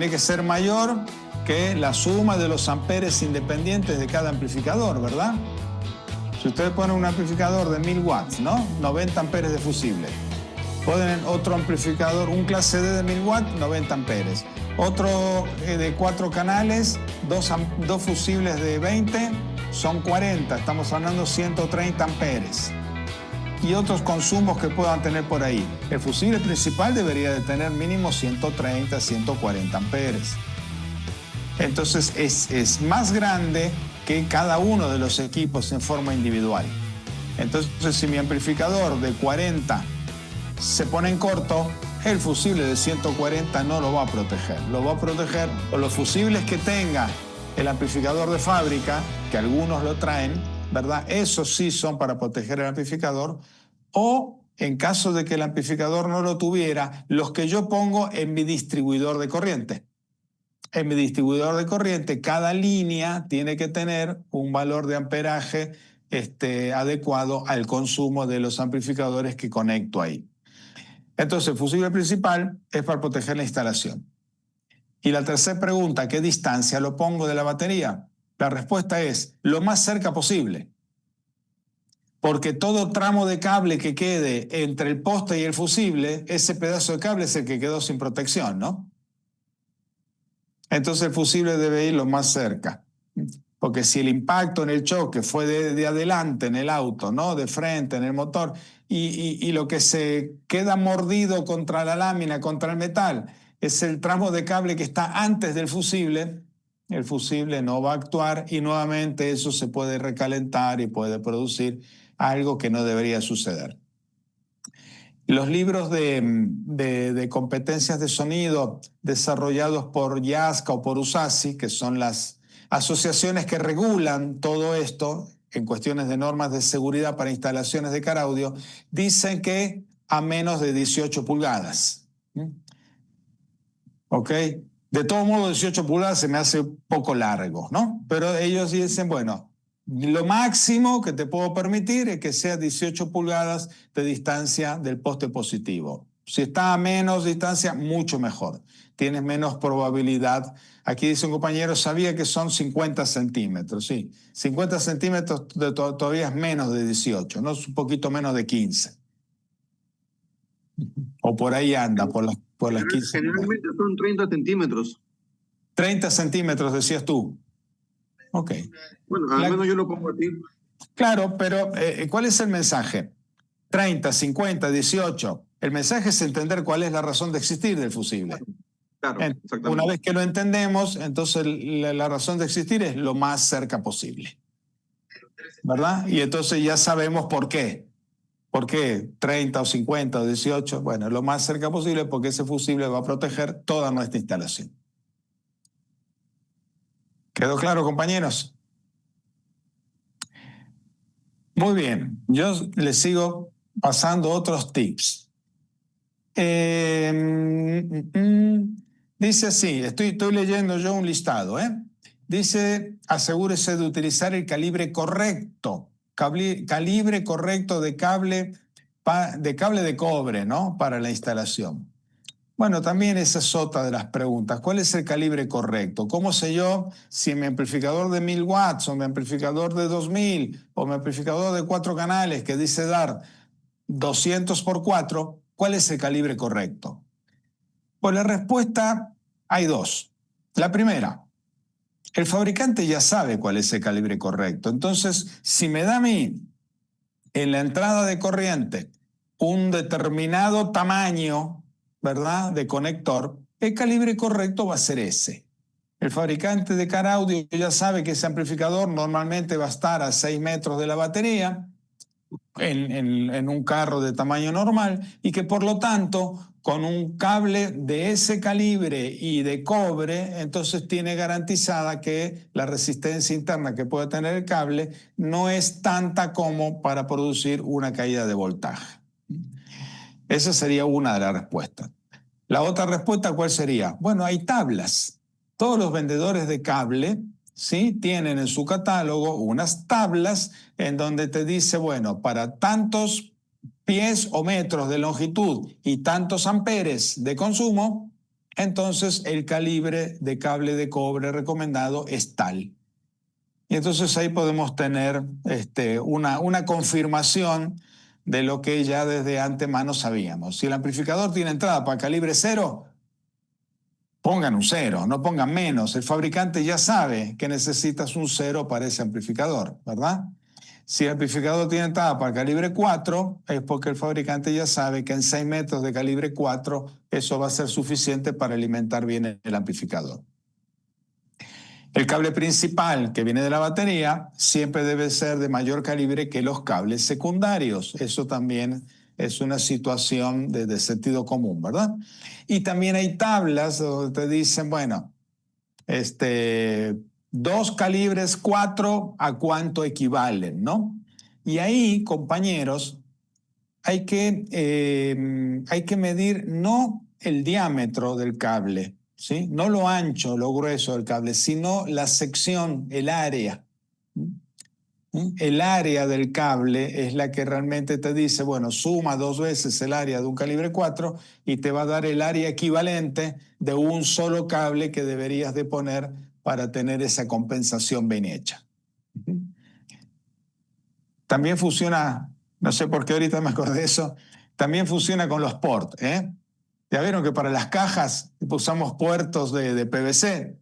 tiene que ser mayor que la suma de los amperes independientes de cada amplificador, ¿verdad? Si ustedes ponen un amplificador de 1000 watts, ¿no? 90 amperes de fusible. Ponen otro amplificador, un clase D de 1000 watts, 90 amperes. Otro de 4 canales, dos fusibles de 20, son 40. Estamos hablando 130 amperes. Y otros consumos que puedan tener por ahí. El fusible principal debería de tener mínimo 130, 140 amperes. Entonces es más grande que cada uno de los equipos en forma individual. Entonces, si mi amplificador de 40 se pone en corto, el fusible de 140 no lo va a proteger. Lo va a proteger o los fusibles que tenga el amplificador de fábrica, que algunos lo traen, ¿verdad? Esos sí son para proteger el amplificador. O en caso de que el amplificador no lo tuviera, los que yo pongo en mi distribuidor de corriente. En mi distribuidor de corriente, cada línea tiene que tener un valor de amperaje adecuado al consumo de los amplificadores que conecto ahí. Entonces, el fusible principal es para proteger la instalación. Y la tercera pregunta, ¿qué distancia lo pongo de la batería? La respuesta es lo más cerca posible. Porque todo tramo de cable que quede entre el poste y el fusible, ese pedazo de cable es el que quedó sin protección, ¿no? Entonces el fusible debe ir lo más cerca. Porque si el impacto en el choque fue de adelante en el auto, ¿no? De frente en el motor, y lo que se queda mordido contra la lámina, contra el metal, es el tramo de cable que está antes del fusible, el fusible no va a actuar y nuevamente eso se puede recalentar y puede producir algo que no debería suceder. Los libros de competencias de sonido desarrollados por YASCA o por USASI, que son las asociaciones que regulan todo esto en cuestiones de normas de seguridad para instalaciones de car audio, dicen que a menos de 18 pulgadas. ¿Ok? De todo modo, 18 pulgadas se me hace un poco largo, ¿no? Pero ellos dicen, bueno, lo máximo que te puedo permitir es que sea 18 pulgadas de distancia del poste positivo. Si está a menos distancia, mucho mejor. Tienes menos probabilidad. Aquí dice un compañero, sabía que son 50 centímetros. Sí, 50 centímetros todavía es menos de 18, ¿no? Es un poquito menos de 15. O por ahí anda, por las 15. Generalmente son 30 centímetros. 30 centímetros, decías tú. Ok. Bueno, al menos yo lo pongo así. Claro, pero ¿cuál es el mensaje? 30, 50, 18. El mensaje es entender cuál es la razón de existir del fusible. Claro, exactamente. Una vez que lo entendemos, entonces la razón de existir es lo más cerca posible. ¿Verdad? Y entonces ya sabemos por qué. ¿Por qué 30 o 50 o 18? Bueno, lo más cerca posible porque ese fusible va a proteger toda nuestra instalación. ¿Quedó claro, compañeros? Muy bien, yo les sigo pasando otros tips. Dice así, estoy leyendo yo un listado. Dice, asegúrese de utilizar el calibre correcto, calibre correcto de cable de cobre, ¿no? Para la instalación. Bueno, también esa es otra de las preguntas. ¿Cuál es el calibre correcto? ¿Cómo sé yo si mi amplificador de 1000 watts o mi amplificador de 2000 o mi amplificador de 4 canales que dice dar 200 por 4, cuál es el calibre correcto? Pues la respuesta hay dos. La primera, el fabricante ya sabe cuál es el calibre correcto. Entonces, si me da a mí en la entrada de corriente un determinado tamaño, ¿verdad?, de conector, el calibre correcto va a ser ese. El fabricante de car audio ya sabe que ese amplificador normalmente va a estar a 6 metros de la batería en un carro de tamaño normal y que por lo tanto con un cable de ese calibre y de cobre, entonces tiene garantizada que la resistencia interna que puede tener el cable no es tanta como para producir una caída de voltaje. Esa sería una de las respuestas. La otra respuesta, ¿cuál sería? Bueno, hay tablas. Todos los vendedores de cable, ¿sí?, tienen en su catálogo unas tablas en donde te dice, bueno, para tantos pies o metros de longitud y tantos amperes de consumo, entonces el calibre de cable de cobre recomendado es tal. Y entonces ahí podemos tener una confirmación de lo que ya desde antemano sabíamos. Si el amplificador tiene entrada para calibre 0, pongan un 0, no pongan menos. El fabricante ya sabe que necesitas un 0 para ese amplificador, ¿verdad? Si el amplificador tiene entrada para calibre 4, es porque el fabricante ya sabe que en 6 metros de calibre 4 eso va a ser suficiente para alimentar bien el amplificador. El cable principal que viene de la batería siempre debe ser de mayor calibre que los cables secundarios. Eso también es una situación de sentido común, ¿verdad? Y también hay tablas donde te dicen, bueno, 2 calibres 4 a cuánto equivalen, ¿no? Y ahí, compañeros, hay que medir no el diámetro del cable, ¿sí? No lo ancho, lo grueso del cable, sino la sección, el área. El área del cable es la que realmente te dice, bueno, suma 2 veces el área de un calibre 4 y te va a dar el área equivalente de un solo cable que deberías de poner para tener esa compensación bien hecha. También funciona, no sé por qué ahorita me acordé de eso, también funciona con los ports, ¿eh? Ya vieron que para las cajas usamos puertos de PVC.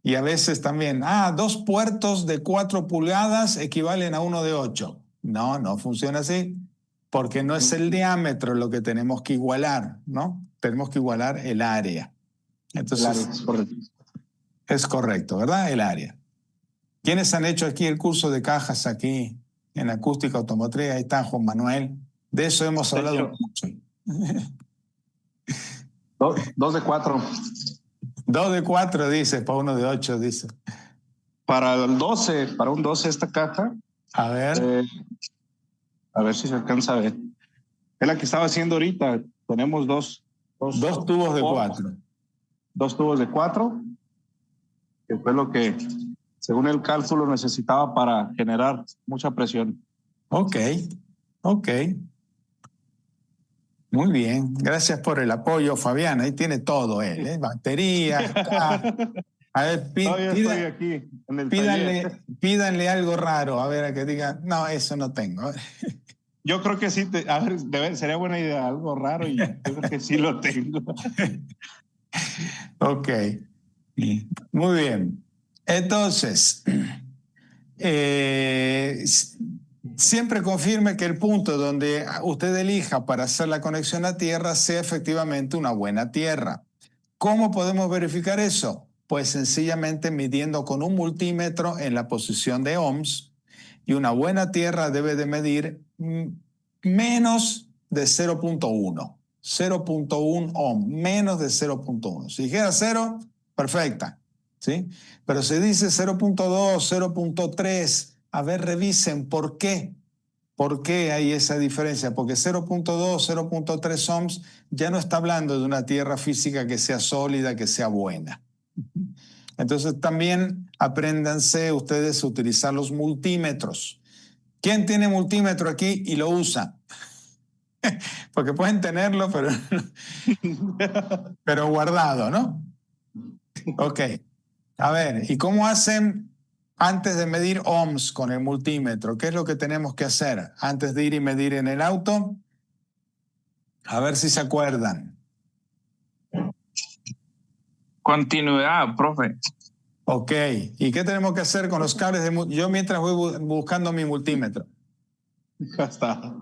Y a veces también, 2 puertos de 4 pulgadas equivalen a uno de 8. No, no funciona así, porque no es el diámetro lo que tenemos que igualar, ¿no? Tenemos que igualar el área. Entonces, el área es correcto. Es correcto, ¿verdad? El área. ¿Quiénes han hecho aquí el curso de cajas aquí en acústica automotriz? Ahí está Juan Manuel. De eso hemos hablado mucho. 2 de 4. 2 de 4 dice, para uno de 8 dice. Para el 12, para un 12 esta caja. A ver. A ver si se alcanza a ver. Es la que estaba haciendo ahorita. Tenemos dos tubos de 4. 2 tubos de 4, que fue lo que, según el cálculo, necesitaba para generar mucha presión. Ok. Muy bien, gracias por el apoyo, Fabián. Ahí tiene todo él, ¿eh? Baterías, a ver, estoy aquí en el pídanle algo raro, a ver, a que digan, no, eso no tengo. Yo creo que sí, sería buena idea, algo raro, y yo creo que sí lo tengo. Ok, muy bien. Entonces, siempre confirme que el punto donde usted elija para hacer la conexión a tierra sea efectivamente una buena tierra. ¿Cómo podemos verificar eso? Pues sencillamente midiendo con un multímetro en la posición de ohms, y una buena tierra debe de medir menos de 0.1. 0.1 ohm, menos de 0.1. Si dijera 0, perfecta, ¿sí? Pero si dice 0.2, 0.3, a ver, revisen por qué. ¿Por qué hay esa diferencia? Porque 0.2, 0.3 ohms ya no está hablando de una tierra física que sea sólida, que sea buena. Entonces también apréndanse ustedes a utilizar los multímetros. ¿Quién tiene multímetro aquí y lo usa? Porque pueden tenerlo, pero guardado, ¿no? Ok. A ver, ¿y cómo hacen antes de medir ohms con el multímetro? ¿Qué es lo que tenemos que hacer antes de ir y medir en el auto? A ver si se acuerdan. Continuidad, profe. Ok. ¿Y qué tenemos que hacer con los cables de yo mientras voy buscando mi multímetro? Ya está.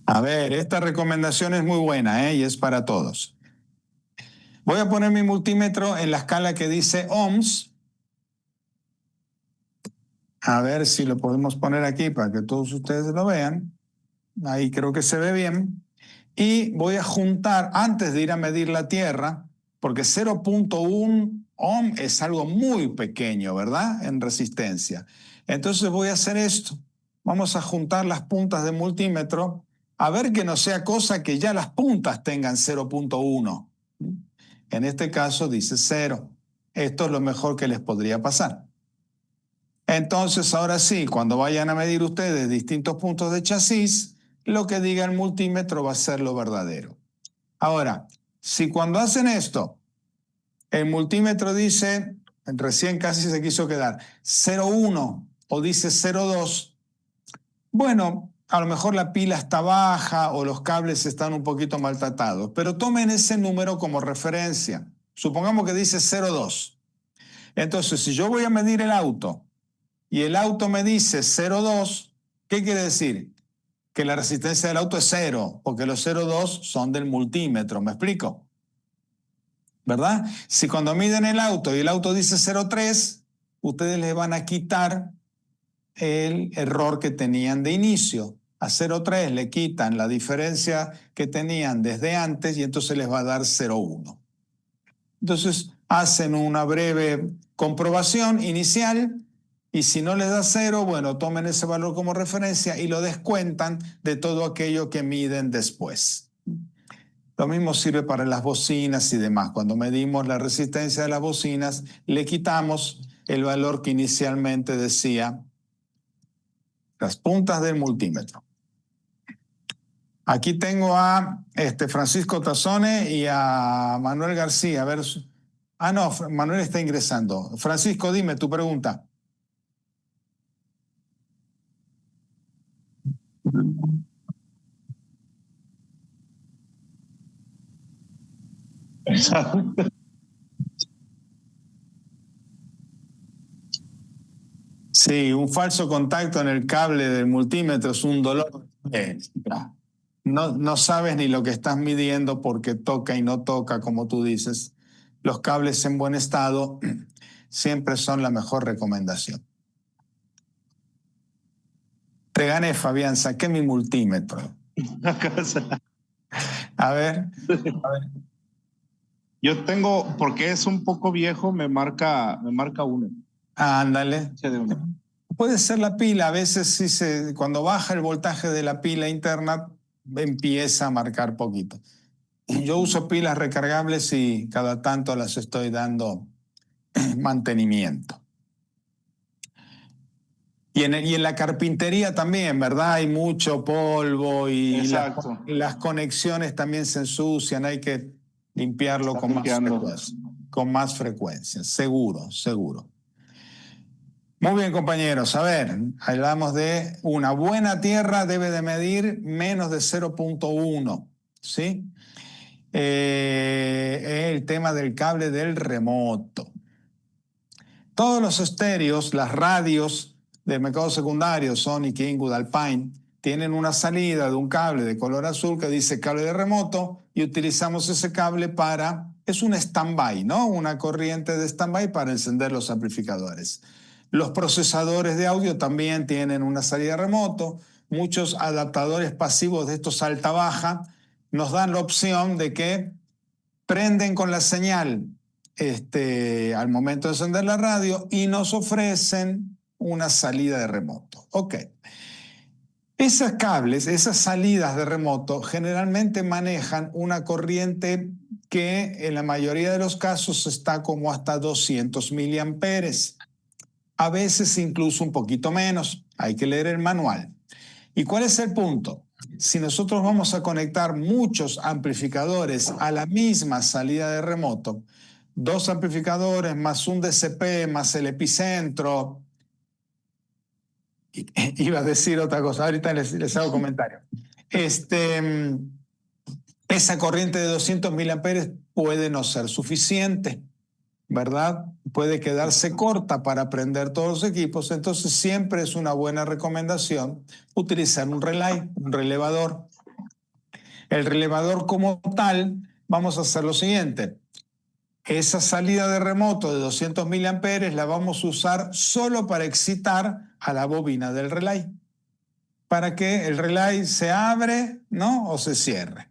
A ver, esta recomendación es muy buena, ¿eh? Y es para todos. Voy a poner mi multímetro en la escala que dice ohms. A ver si lo podemos poner aquí para que todos ustedes lo vean. Ahí creo que se ve bien. Y voy a juntar, antes de ir a medir la tierra, porque 0.1 ohm es algo muy pequeño, ¿verdad? En resistencia. Entonces voy a hacer esto. Vamos a juntar las puntas del multímetro, a ver que no sea cosa que ya las puntas tengan 0.1. En este caso dice 0. Esto es lo mejor que les podría pasar. Entonces, ahora sí, cuando vayan a medir ustedes distintos puntos de chasis, lo que diga el multímetro va a ser lo verdadero. Ahora, si cuando hacen esto, el multímetro dice, recién casi se quiso quedar, 0,1 o dice 0,2, bueno, a lo mejor la pila está baja o los cables están un poquito maltratados, pero tomen ese número como referencia. Supongamos que dice 0,2. Entonces, si yo voy a medir el auto y el auto me dice 0,2, ¿qué quiere decir? Que la resistencia del auto es 0, porque los 0,2 son del multímetro, ¿me explico? ¿Verdad? Si cuando miden el auto y el auto dice 0,3, ustedes le van a quitar el error que tenían de inicio. A 0,3 le quitan la diferencia que tenían desde antes y entonces les va a dar 0,1. Entonces hacen una breve comprobación inicial y si no les da 0, bueno, tomen ese valor como referencia y lo descuentan de todo aquello que miden después. Lo mismo sirve para las bocinas y demás. Cuando medimos la resistencia de las bocinas, le quitamos el valor que inicialmente decía las puntas del multímetro. Aquí tengo a Francisco Tazzone y a Manuel García. A ver, no, Manuel está ingresando. Francisco, dime tu pregunta. Sí, un falso contacto en el cable del multímetro es un dolor extra. No sabes ni lo que estás midiendo porque toca y no toca, como tú dices. Los cables en buen estado siempre son la mejor recomendación. Te gané, Fabián, saqué mi multímetro. A ver. Yo tengo, porque es un poco viejo, me marca 1. Ándale. Puede ser la pila, a veces sí cuando baja el voltaje de la pila interna empieza a marcar poquito. Yo uso pilas recargables y cada tanto las estoy dando mantenimiento. Y en la carpintería también, ¿verdad? Hay mucho polvo y las conexiones también se ensucian, hay que limpiarlo con más frecuencia, seguro. Muy bien, compañeros. A ver, hablamos de una buena tierra debe de medir menos de 0,1, ¿sí? El tema del cable del remoto. Todos los estéreos, las radios de mercado secundario, Sony, Kingwood, Alpine, tienen una salida de un cable de color azul que dice cable de remoto y utilizamos ese cable es un stand-by, ¿no? Una corriente de stand-by para encender los amplificadores. Los procesadores de audio también tienen una salida remoto. Muchos adaptadores pasivos de estos alta-baja nos dan la opción de que prenden con la señal al momento de encender la radio y nos ofrecen una salida de remoto. Ok. Esos cables, esas salidas de remoto, generalmente manejan una corriente que en la mayoría de los casos está como hasta 200 miliamperes. A veces incluso un poquito menos. Hay que leer el manual. ¿Y cuál es el punto? Si nosotros vamos a conectar muchos amplificadores a la misma salida de remoto, 2 amplificadores más un DCP más el epicentro, iba a decir otra cosa, ahorita les hago comentario. Esa corriente de 200 miliamperes puede no ser suficiente, ¿verdad? Puede quedarse corta para prender todos los equipos, entonces siempre es una buena recomendación utilizar un relay, un relevador. El relevador como tal, vamos a hacer lo siguiente. Esa salida de remoto de 200 miliamperes la vamos a usar solo para excitar a la bobina del relay, para que el relay se abre, ¿no? O se cierre.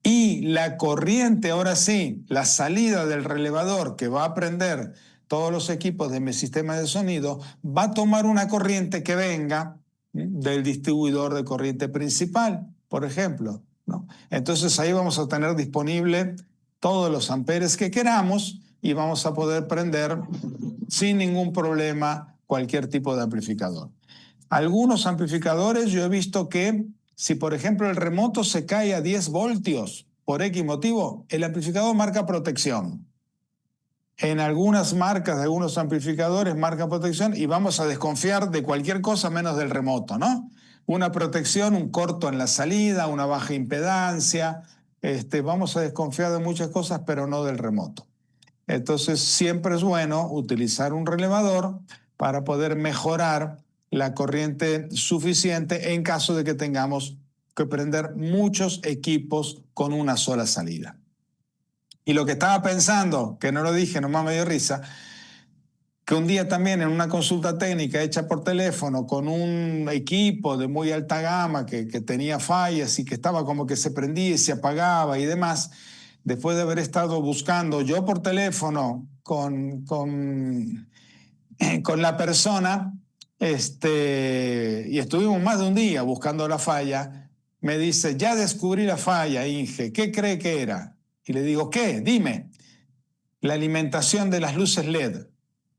Y la corriente, ahora sí, la salida del relevador que va a prender todos los equipos de mi sistema de sonido, va a tomar una corriente que venga del distribuidor de corriente principal, por ejemplo, ¿no? Entonces ahí vamos a tener disponible todos los amperes que queramos y vamos a poder prender sin ningún problema cualquier tipo de amplificador. Algunos amplificadores yo he visto que si por ejemplo el remoto se cae a 10 voltios por X motivo, el amplificador marca protección. En algunas marcas de algunos amplificadores marca protección y vamos a desconfiar de cualquier cosa menos del remoto, ¿no? Una protección, un corto en la salida, una baja impedancia, vamos a desconfiar de muchas cosas, pero no del remoto. Entonces siempre es bueno utilizar un relevador para poder mejorar la corriente suficiente en caso de que tengamos que prender muchos equipos con una sola salida. Y lo que estaba pensando, que no lo dije, nomás me dio risa, que un día también en una consulta técnica hecha por teléfono con un equipo de muy alta gama que tenía fallas y que estaba como que se prendía y se apagaba y demás, después de haber estado buscando yo por teléfono con la persona, y estuvimos más de un día buscando la falla, me dice, ya descubrí la falla, Inge, ¿qué cree que era? Y le digo, ¿qué? Dime. La alimentación de las luces LED.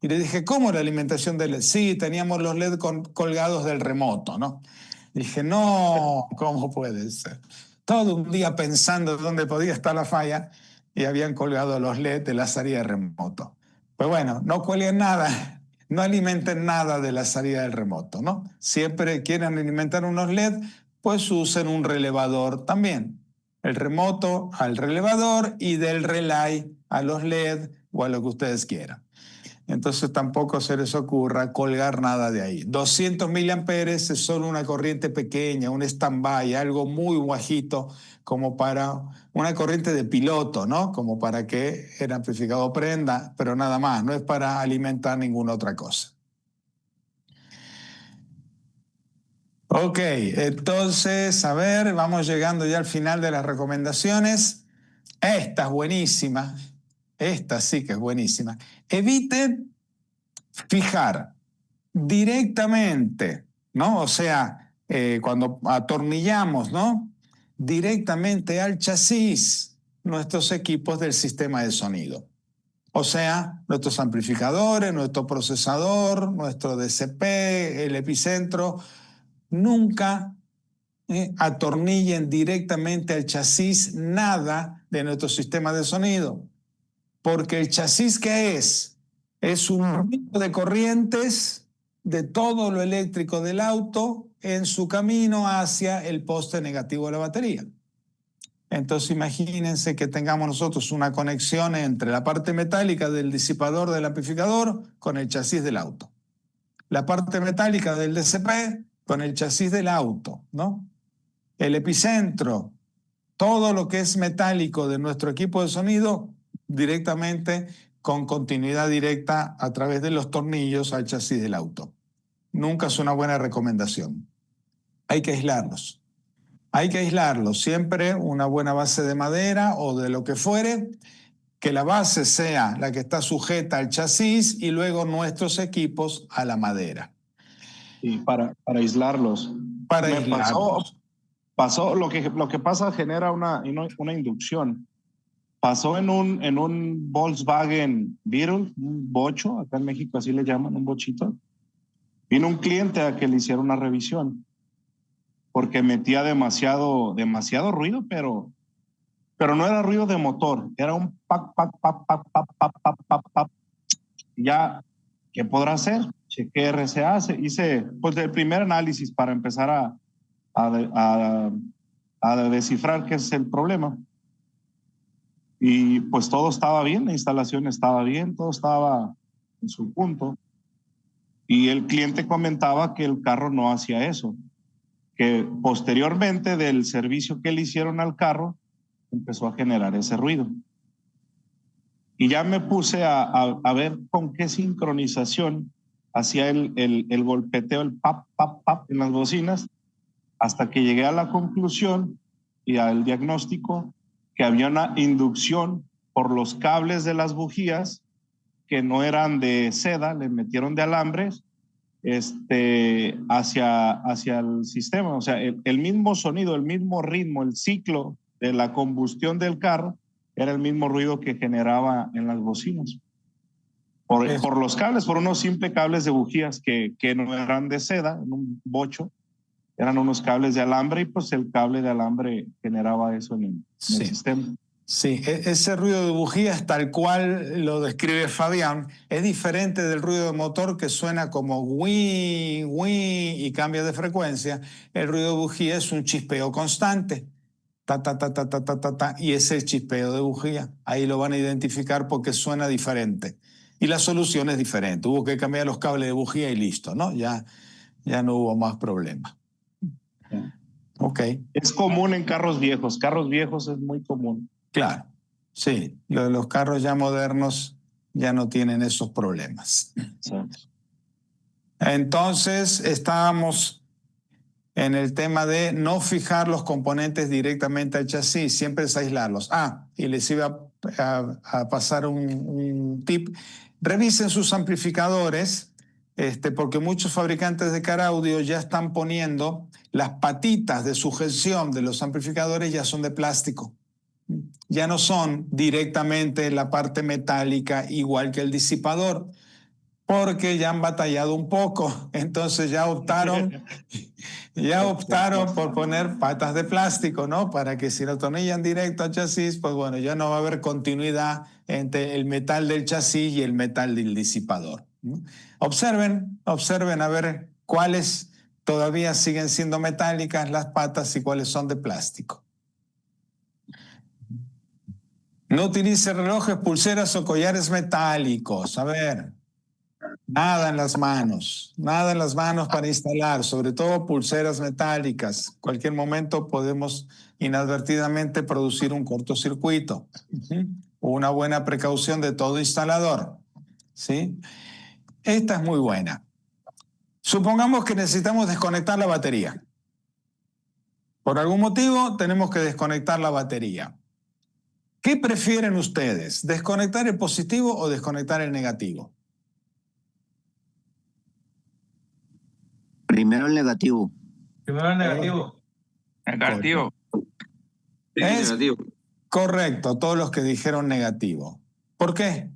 Y le dije, ¿cómo la alimentación de LED? Sí, teníamos los LED colgados del remoto, ¿no? Dije, no, ¿cómo puede ser? Todo un día pensando dónde podía estar la falla y habían colgado los LED de la salida de remoto. Pues bueno, no cuelguen nada, no alimenten nada de la salida del remoto, ¿no? Siempre quieren alimentar unos LED, pues usen un relevador también. El remoto al relevador y del relay a los LED o a lo que ustedes quieran. Entonces tampoco se les ocurra colgar nada de ahí. 200 miliamperes es solo una corriente pequeña, un stand-by, algo muy bajito como para una corriente de piloto, ¿no? Como para que el amplificador prenda, pero nada más, no es para alimentar ninguna otra cosa. Ok, entonces, a ver, vamos llegando ya al final de las recomendaciones. Esta es buenísima, esta sí que es buenísima. Evite fijar directamente, ¿no? O sea, cuando atornillamos, ¿no? Directamente al chasis nuestros equipos del sistema de sonido. O sea, nuestros amplificadores, nuestro procesador, nuestro DCP, el epicentro, nunca atornillen directamente al chasis nada de nuestro sistema de sonido. Porque el chasis, ¿qué es? Es un ruido de corrientes de todo lo eléctrico del auto en su camino hacia el poste negativo de la batería. Entonces imagínense que tengamos nosotros una conexión entre la parte metálica del disipador del amplificador con el chasis del auto. La parte metálica del DCP con el chasis del auto, ¿no? El epicentro, todo lo que es metálico de nuestro equipo de sonido directamente con continuidad directa a través de los tornillos al chasis del auto. Nunca es una buena recomendación. Hay que aislarlos. Hay que aislarlos. Siempre una buena base de madera o de lo que fuere, que la base sea la que está sujeta al chasis y luego nuestros equipos a la madera. Y para aislarlos. Para aislarlos. Pasó lo que pasa, genera una inducción. Pasó en un Volkswagen Beetle, un bocho, acá en México así le llaman, un bochito. Vino un cliente a que le hiciera una revisión porque metía demasiado ruido, pero no era ruido de motor, era un pac. Ya, ¿qué podrá hacer? Chequé RCA, hice pues el primer análisis para empezar a descifrar qué es el problema. Y pues todo estaba bien, la instalación estaba bien, todo estaba en su punto. Y el cliente comentaba que el carro no hacía eso, que posteriormente del servicio que le hicieron al carro, empezó a generar ese ruido. Y ya me puse a ver con qué sincronización hacía el golpeteo, el pap en las bocinas, hasta que llegué a la conclusión y al diagnóstico que había una inducción por los cables de las bujías que no eran de seda, le metieron de alambres hacia el sistema. O sea, el mismo sonido, el mismo ritmo, el ciclo de la combustión del carro era el mismo ruido que generaba en las bocinas. Por los cables, por unos simples cables de bujías que no eran de seda, en un bocho, eran unos cables de alambre y pues el cable de alambre generaba eso en el sistema. Sí, ese ruido de bujías tal cual lo describe Fabián es diferente del ruido de motor que suena como wi, wi y cambia de frecuencia. El ruido de bujía es un chispeo constante. Ta, ta, ta, ta, ta, ta, ta, ta, y es el chispeo de bujía. Ahí lo van a identificar porque suena diferente. Y la solución es diferente. Hubo que cambiar los cables de bujía y listo, ¿no? Ya no hubo más problema. Ok. Es común en carros viejos. Carros viejos es muy común. Claro, sí. Los carros ya modernos ya no tienen esos problemas. Sí. Entonces, estábamos en el tema de no fijar los componentes directamente al chasis, siempre es aislarlos. Y les iba a pasar un tip. Revisen sus amplificadores, porque muchos fabricantes de car audio ya están poniendo las patitas de sujeción de los amplificadores, ya son de plástico. Ya no son directamente la parte metálica igual que el disipador, porque ya han batallado un poco. Entonces ya optaron por poner patas de plástico, ¿no? Para que si lo atornillan directo al chasis, pues bueno, ya no va a haber continuidad entre el metal del chasis y el metal del disipador, ¿no? Observen a ver cuáles todavía siguen siendo metálicas las patas y cuáles son de plástico. No utilice relojes, pulseras o collares metálicos. A ver, nada en las manos para instalar, sobre todo pulseras metálicas. Cualquier momento podemos inadvertidamente producir un cortocircuito. Una buena precaución de todo instalador, ¿sí? Esta es muy buena. Supongamos que necesitamos desconectar la batería. Por algún motivo tenemos que desconectar la batería. ¿Qué prefieren ustedes? ¿Desconectar el positivo o desconectar el negativo? Primero el negativo. Primero el negativo. Negativo. Es correcto, todos los que dijeron negativo. ¿Por qué?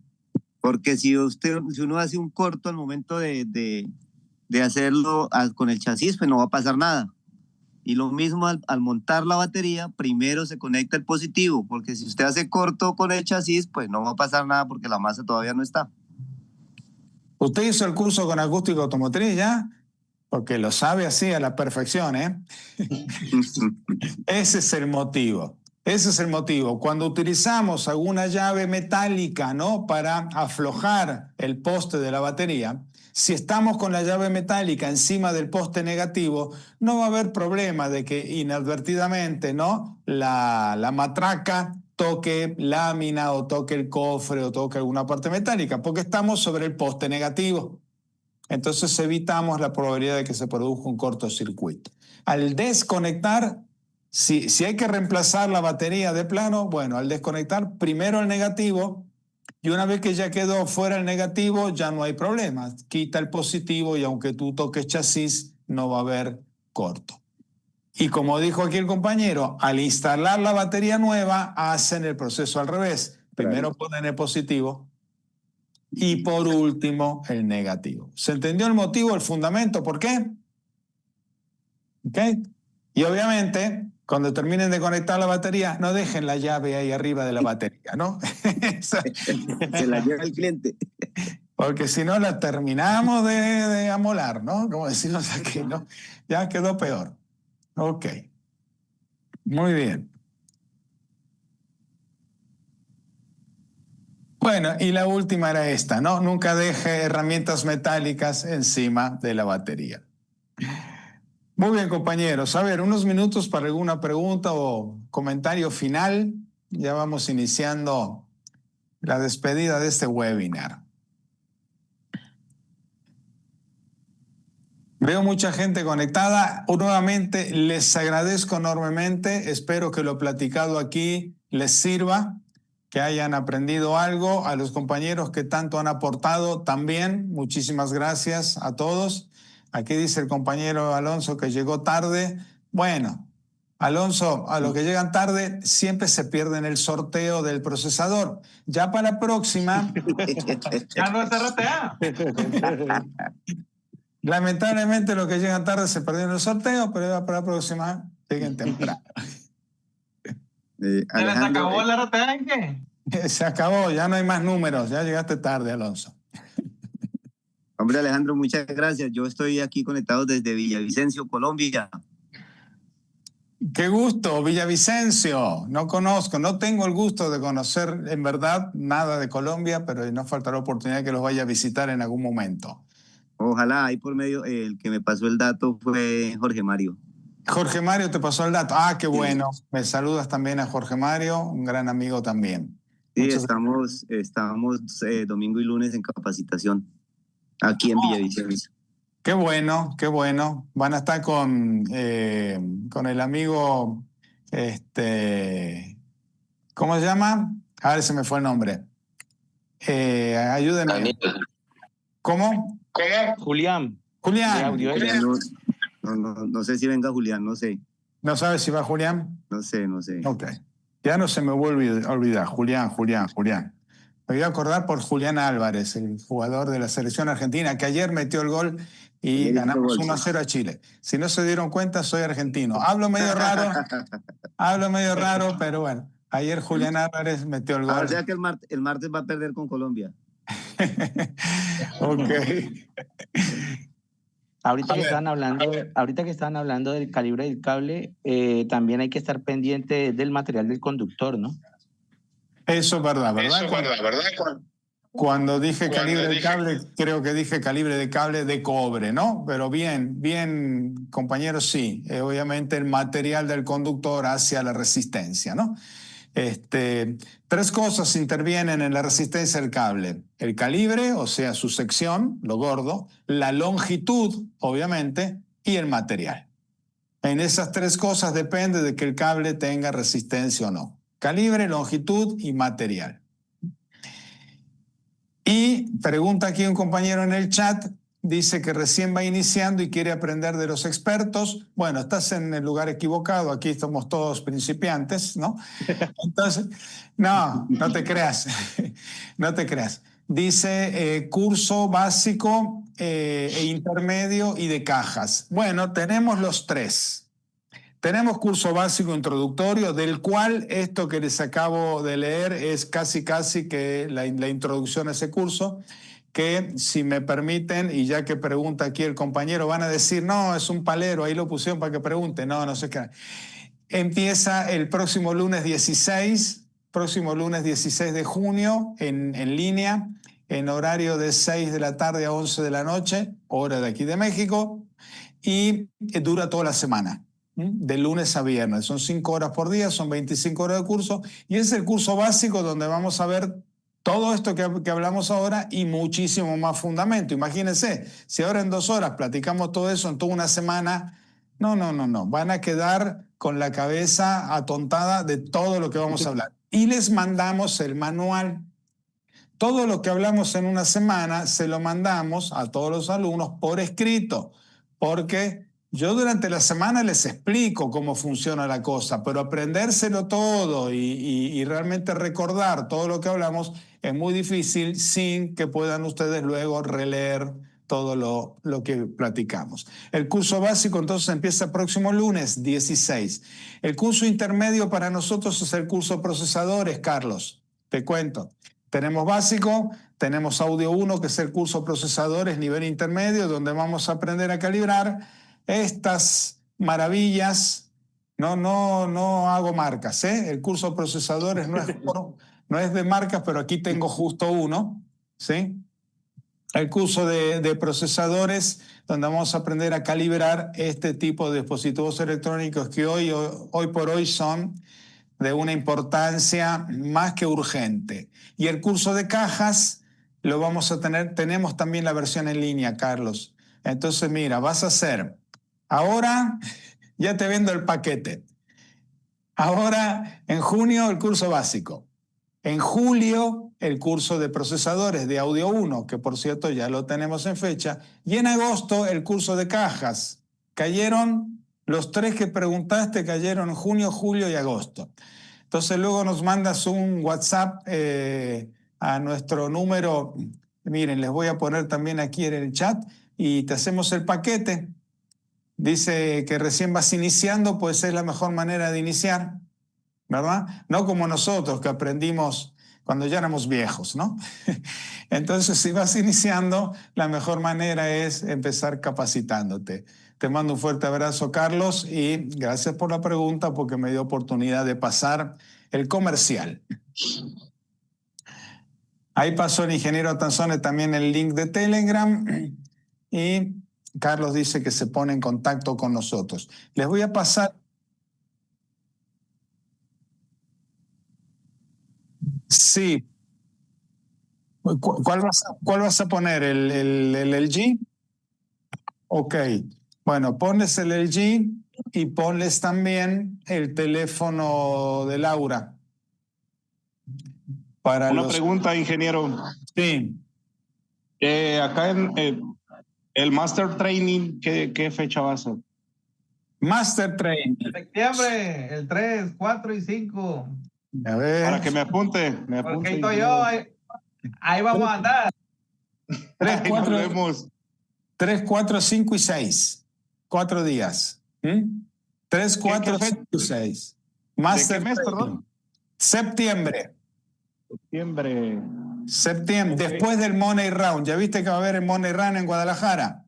Porque si uno hace un corto al momento de hacerlo con el chasis, pues no va a pasar nada. Y lo mismo al montar la batería, primero se conecta el positivo, porque si usted hace corto con el chasis, pues no va a pasar nada porque la masa todavía no está. ¿Usted hizo el curso con acústica automotriz ya? Porque lo sabe así a la perfección, ¿eh? Ese es el motivo. Cuando utilizamos alguna llave metálica, ¿no?, para aflojar el poste de la batería, si estamos con la llave metálica encima del poste negativo, no va a haber problema de que inadvertidamente, ¿no?, la matraca toque lámina o toque el cofre o toque alguna parte metálica, porque estamos sobre el poste negativo. Entonces evitamos la probabilidad de que se produzca un cortocircuito. Al desconectar, si hay que reemplazar la batería de plano, bueno, al desconectar primero el negativo, y una vez que ya quedó fuera el negativo, ya no hay problema. Quita el positivo y aunque tú toques chasis, no va a haber corto. Y como dijo aquí el compañero, al instalar la batería nueva, hacen el proceso al revés. Primero ponen el positivo y por último el negativo. ¿Se entendió el motivo, el fundamento? ¿Por qué? ¿Ok? Y obviamente, cuando terminen de conectar la batería, no dejen la llave ahí arriba de la batería, ¿no? Se la lleva el cliente. Porque si no la terminamos de amolar, ¿no? Como decimos aquí, ¿no? Ya quedó peor. Ok. Muy bien. Bueno, y la última era esta, ¿no? Nunca deje herramientas metálicas encima de la batería. Muy bien, compañeros. A ver, unos minutos para alguna pregunta o comentario final. Ya vamos iniciando la despedida de este webinar. Veo mucha gente conectada. Nuevamente, les agradezco enormemente. Espero que lo platicado aquí les sirva, que hayan aprendido algo. A los compañeros que tanto han aportado también, muchísimas gracias a todos. Aquí dice el compañero Alonso que llegó tarde. Bueno, Alonso, a los que llegan tarde siempre se pierden el sorteo del procesador. Ya para la próxima... Ya no es RTA. Lamentablemente los que llegan tarde se perdieron el sorteo, pero ya para la próxima lleguen temprano. ¿Se les acabó el RTA en qué? Se acabó, ya no hay más números, ya llegaste tarde, Alonso. Hombre, Alejandro, muchas gracias. Yo estoy aquí conectado desde Villavicencio, Colombia. Qué gusto, Villavicencio. No conozco, no tengo el gusto de conocer en verdad nada de Colombia, pero no faltará oportunidad que los vaya a visitar en algún momento. Ojalá, ahí por medio, el que me pasó el dato fue Jorge Mario. Jorge Mario te pasó el dato. Ah, qué Sí. bueno. Me saludas también a Jorge Mario, un gran amigo también. Sí, Muchas estamos domingo y lunes en capacitación aquí en Villavicencio. Qué bueno, qué bueno. Van a estar con el amigo, ¿cómo se llama? A ver, se me fue el nombre. Ayúdenme. ¿Cómo? Julián. Julián. No sé si venga Julián, no sé. ¿No sabes si va Julián? No sé. Ok. Ya no se me vuelve a olvidar. Julián. Me voy a acordar por Julián Álvarez, el jugador de la selección argentina, que ayer metió el gol y ganamos 1-0 a Chile. Si no se dieron cuenta, soy argentino. Hablo medio raro, pero bueno. Ayer Julián Álvarez metió el gol. O sea que el martes va a perder con Colombia. Ok. Ahorita que estaban hablando del calibre del cable, también hay que estar pendiente del material del conductor, ¿no? Eso es verdad. Cuando dije calibre de cable, creo que dije calibre de cable de cobre, ¿no? Pero bien, compañeros, sí. Obviamente el material del conductor hacia la resistencia, ¿no? Tres cosas intervienen en la resistencia del cable: el calibre, o sea, su sección, lo gordo, la longitud, obviamente, y el material. En esas tres cosas depende de que el cable tenga resistencia o no: calibre, longitud y material. Y pregunta aquí un compañero en el chat, dice que recién va iniciando y quiere aprender de los expertos. Bueno, estás en el lugar equivocado, aquí somos todos principiantes, ¿no? Entonces, no te creas, no te creas. Dice curso básico e intermedio y de cajas. Bueno, tenemos los tres. Tenemos curso básico introductorio, del cual esto que les acabo de leer es casi que la introducción a ese curso, que si me permiten, y ya que pregunta aquí el compañero, van a decir, no, es un palero, ahí lo pusieron para que pregunte. No sé qué. Empieza el próximo lunes 16 de junio en línea, en horario de 6 de la tarde a 11 de la noche, hora de aquí de México, y dura toda la semana, de lunes a viernes. Son 5 horas por día, son 25 horas de curso, y es el curso básico donde vamos a ver todo esto que hablamos ahora y muchísimo más fundamento. Imagínense, si ahora en 2 horas platicamos todo eso en toda una semana, no. Van a quedar con la cabeza atontada de todo lo que vamos a hablar. Y les mandamos el manual. Todo lo que hablamos en una semana se lo mandamos a todos los alumnos por escrito, porque yo durante la semana les explico cómo funciona la cosa, pero aprendérselo todo y realmente recordar todo lo que hablamos es muy difícil sin que puedan ustedes luego releer todo lo que platicamos. El curso básico entonces empieza el próximo lunes 16. El curso intermedio para nosotros es el curso procesadores, Carlos. Te cuento. Tenemos básico, tenemos audio 1, que es el curso procesadores nivel intermedio, donde vamos a aprender a calibrar estas maravillas. No hago marcas, ¿eh? El curso procesadores no es de marcas, pero aquí tengo justo uno, ¿sí? El curso de procesadores, donde vamos a aprender a calibrar este tipo de dispositivos electrónicos que hoy por hoy son de una importancia más que urgente. Y el curso de cajas lo vamos a tener, tenemos también la versión en línea, Carlos. Entonces, mira, vas a hacer, ahora ya te vendo el paquete. Ahora, en junio, el curso básico. En julio, el curso de procesadores de audio 1, que por cierto ya lo tenemos en fecha. Y en agosto, el curso de cajas. Cayeron los 3 que preguntaste cayeron en junio, julio y agosto. Entonces luego nos mandas un WhatsApp a nuestro número. Miren, les voy a poner también aquí en el chat y te hacemos el paquete. Dice que recién vas iniciando, pues es la mejor manera de iniciar, ¿verdad? No como nosotros que aprendimos cuando ya éramos viejos, ¿no? Entonces, si vas iniciando, la mejor manera es empezar capacitándote. Te mando un fuerte abrazo, Carlos, y gracias por la pregunta porque me dio oportunidad de pasar el comercial. Ahí pasó el ingeniero Atanzone también el link de Telegram y Carlos dice que se pone en contacto con nosotros. Les voy a pasar. Sí. ¿Cuál vas a poner? ¿El LG? Ok. Bueno, ponles el LG y ponles también el teléfono de Laura. Una pregunta, ingeniero. Sí. Acá en el Master Training, ¿qué fecha va a ser? Master Training. Septiembre, el 3, 4 y 5. A ver. Para que me apunte. Porque ahí estoy yo. Ahí vamos a andar. 3, 4, 5 y 6. 4 días. 3, 4, 5 y 6. Master ¿De qué mes, perdón? Septiembre. Septiembre. Okay. Después del Money Round. ¿Ya viste que va a haber el Money Round en Guadalajara?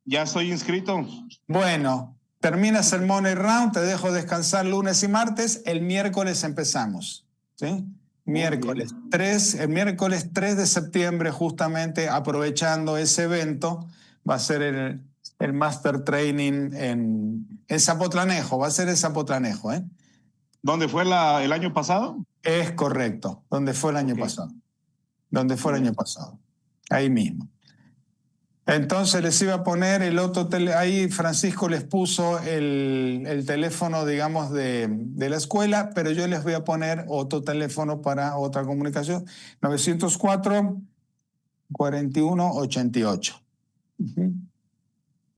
Ya estoy inscrito. Bueno, terminas el Money Round, te dejo descansar lunes y martes. El miércoles empezamos. ¿Sí? Miércoles 3, el miércoles 3 de septiembre, justamente aprovechando ese evento, va a ser el Master Training en Zapotlanejo. Va a ser en Zapotlanejo, ¿eh? ¿Dónde fue el año pasado? Es correcto, donde fue el año pasado. Donde fue el año pasado. Ahí mismo. Entonces les iba a poner el otro ahí Francisco les puso el teléfono, digamos, de la escuela, pero yo les voy a poner otro teléfono para otra comunicación, 904-4188.